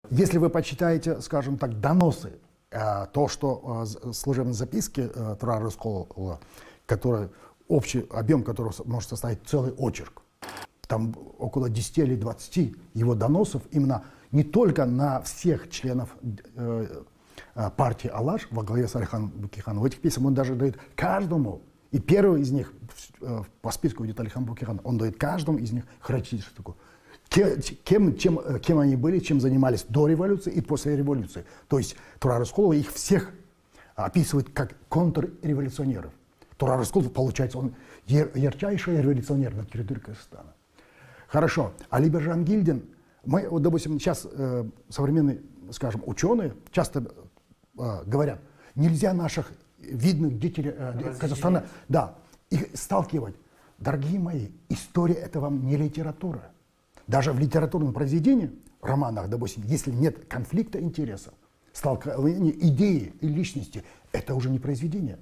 Если вы почитаете, скажем так, доносы, то, что служебные записки Турара Рыскулова, который, общий объем которого может составить целый очерк, там около 10 или 20 его доносов именно не только на всех членов партии Алаш во главе с Алиханом Бөкейхановым. В этих письмах он даже дает каждому, и первый из них по списку идет Алихан Бөкейхан, он дает каждому из них характеристику. Кем они были, чем занимались до революции и после революции. То есть Турар Рыскулов их всех описывает как контрреволюционеров. Турар Рыскулов, получается, он ярчайший революционер на территории Казахстана. Хорошо. Али Жангильдин, мы, вот, допустим, сейчас современные, скажем, ученые часто говорят, нельзя наших видных деятелей Казахстана, да, их сталкивать. Дорогие мои, история это вам не литература. Даже в литературном произведении, романах, допустим, если нет конфликта интересов, столкновения идеи и личности, это уже не произведение.